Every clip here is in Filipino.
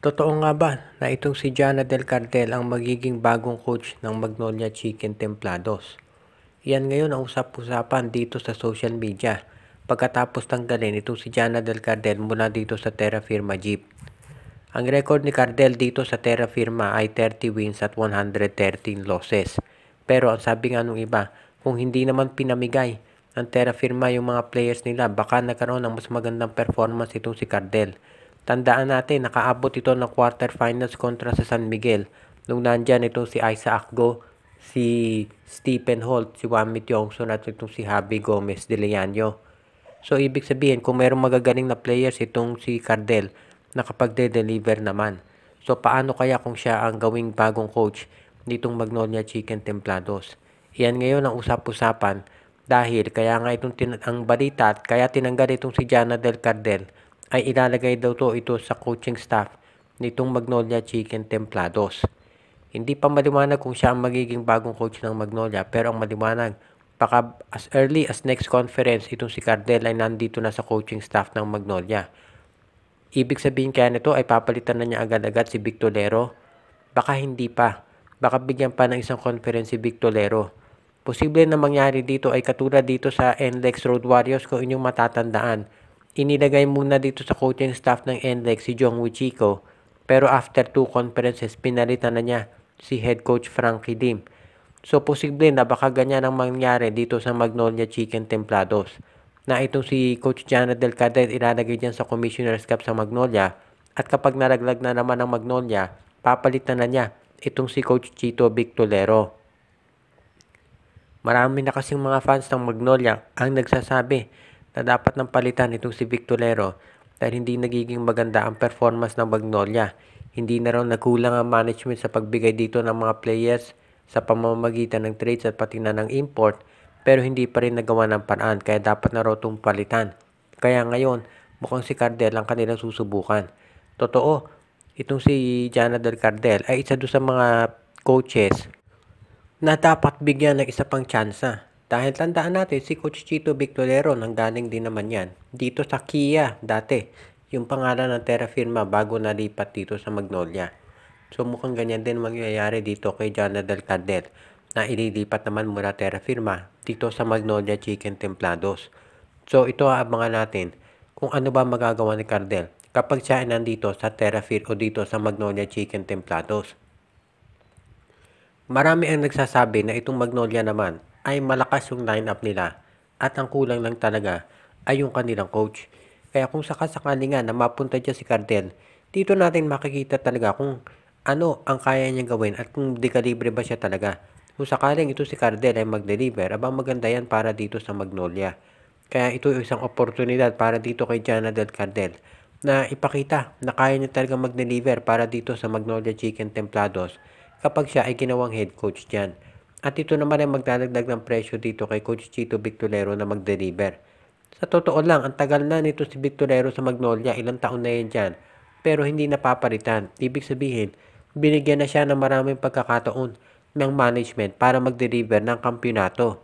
Totoo nga ba na itong si Jana Del Cardel ang magiging bagong coach ng Magnolia Chicken Templados? Yan ngayon ang usap-usapan dito sa social media pagkatapos tanggalin itong si Jana Del Cardel mula dito sa Terra Firma Jeep. Ang record ni Cardel dito sa Terra Firma ay 30 wins at 113 losses. Pero ang sabi nga nung iba, kung hindi naman pinamigay ng Terra Firma yung mga players nila, baka nagkaroon ng mas magandang performance itong si Cardel. Tandaan natin, nakaabot ito ng quarterfinals kontra sa San Miguel. Nung nandyan itong si Isaac Go, si Stephen Holt, si Wamit Yongson at itong si Javi Gomez de Leano. So, ibig sabihin, kung mayroong magagaling na players itong si Cardel, nakapagde-deliver naman. So, paano kaya kung siya ang gawing bagong coach nitong Magnolia Chicken Templados? Yan ngayon ang usap-usapan dahil kaya nga itong ang balita at kaya tinanggal itong si Jana Del Cardel ay ilalagay daw ito sa coaching staff nitong Magnolia Chicken Templados. Hindi pa maliwanag kung siya ang magiging bagong coach ng Magnolia, pero ang maliwanag, baka as early as next conference, itong si Cardel ay nandito na sa coaching staff ng Magnolia. Ibig sabihin kaya nito ay papalitan na niya agad-agad si Victolero? Baka hindi pa. Baka bigyan pa ng isang conference si Victolero. Posible na mangyari dito ay katulad dito sa NLEX Road Warriors kung inyong matatandaan. Inilagay muna dito sa coaching staff ng NLEX si Jong Wichico, pero after 2 conferences, pinalitan na niya si head coach Frankie Lim. So, posible na baka ganyan ang mangyari dito sa Magnolia Chicken Templados. Na itong si Coach Jana Del Cardel ilalagay dyan sa Commissioner's Cup sa Magnolia. At kapag naraglag na naman ang Magnolia, papalitan na niya itong si Coach Chito Victolero. Marami na kasing mga fans ng Magnolia ang nagsasabi na dapat nang palitan itong si Victolero dahil hindi nagiging maganda ang performance ng Magnolia. Hindi na raw nagkulang ang management sa pagbigay dito ng mga players sa pamamagitan ng trades at pati na ng import, pero hindi pa rin nagawa ng paraan kaya dapat na raw itong palitan. Kaya ngayon, mukhang si Cardel ang kanilang susubukan. Totoo, itong si Jana Del Cardel ay isa doon sa mga coaches na dapat bigyan ng isa pang tsansa. Dahil tandaan natin, si Coach Chito Victolero, nanggaling din naman yan dito sa Kia dati. Yung pangalan ng Terra Firma bago nalipat dito sa Magnolia. So mukhang ganyan din mangyayari dito kay Jana Del Cardel na ililipat naman mula Terra Firma dito sa Magnolia Chicken Templados. So ito aabangan natin kung ano ba magagawa ni Cardel kapag siya ay nandito sa Terra Firma o dito sa Magnolia Chicken Templados. Marami ang nagsasabi na itong Magnolia naman ay malakas yung lineup nila at ang kulang lang talaga ay yung kanilang coach. Kaya kung sakasakali nga na mapunta dyan si Cardel, dito natin makikita talaga kung ano ang kaya niyang gawin at kung dekalibre ba siya talaga. Kung sakaling ito si Cardel ay mag-deliver, abang maganda yan para dito sa Magnolia. Kaya ito ay isang oportunidad para dito kay Jana Del Cardel na ipakita na kaya niya talaga mag-deliver para dito sa Magnolia Chicken Templados kapag siya ay ginawang head coach dyan. At ito naman ay magdadagdag ng presyo dito kay Coach Chito Victolero na mag-deliver. Sa totoo lang, ang tagal na nito si Victolero sa Magnolia, ilang taon na yan dyan. Pero hindi napapalitan. Ibig sabihin, binigyan na siya ng maraming pagkakataon ng management para mag-deliver ng kampyonato.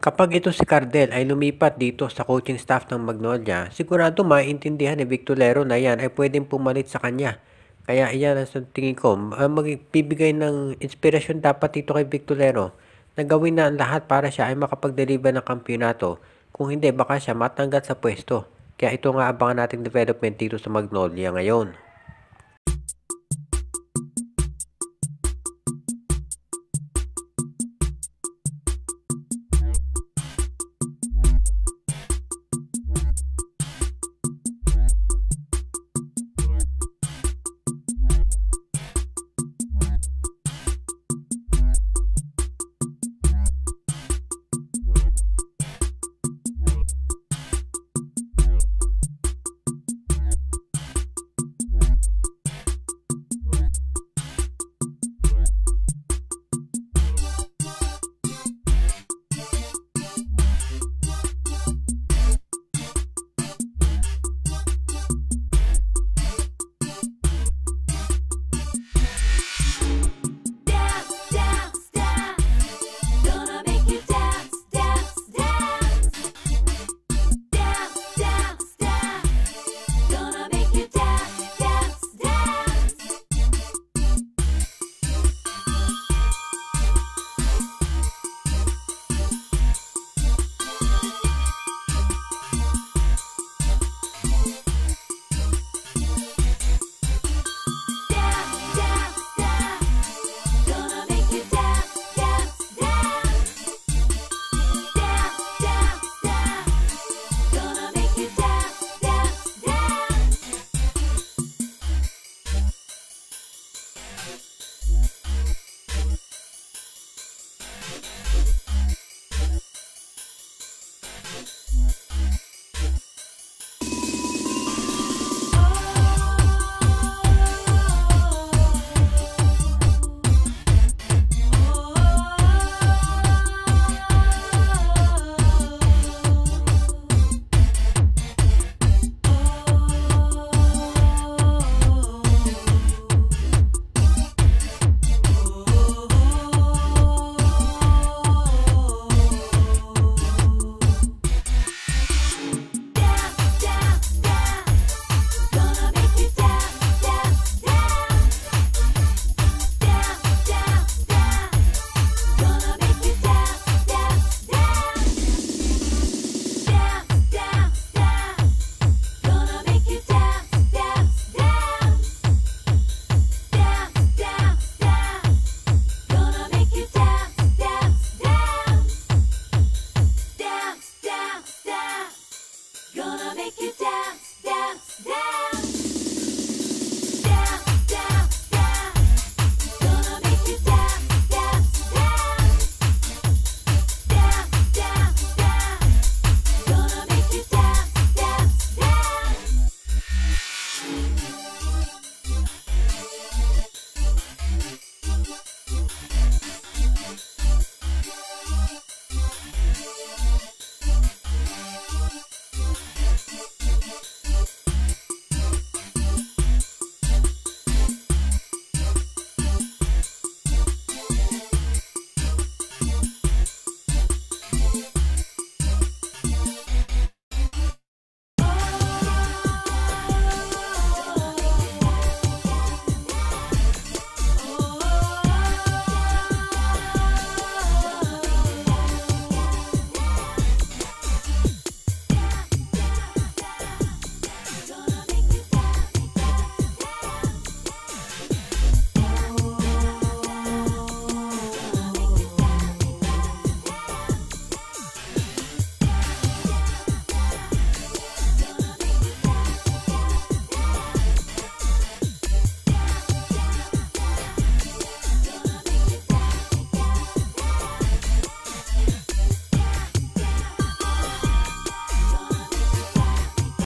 Kapag ito si Cardel ay lumipat dito sa coaching staff ng Magnolia, sigurado maiintindihan ni Victolero na yan ay pwedeng pumalit sa kanya. Kaya iyan ang sa tingin ko, magbibigay ng inspirasyon dapat dito kay Victolero na gawin na ang lahat para siya ay makapag-deliver ng kampyonato. Kung hindi, baka siya matanggal sa pwesto. Kaya ito nga abangan nating development dito sa Magnolia ngayon.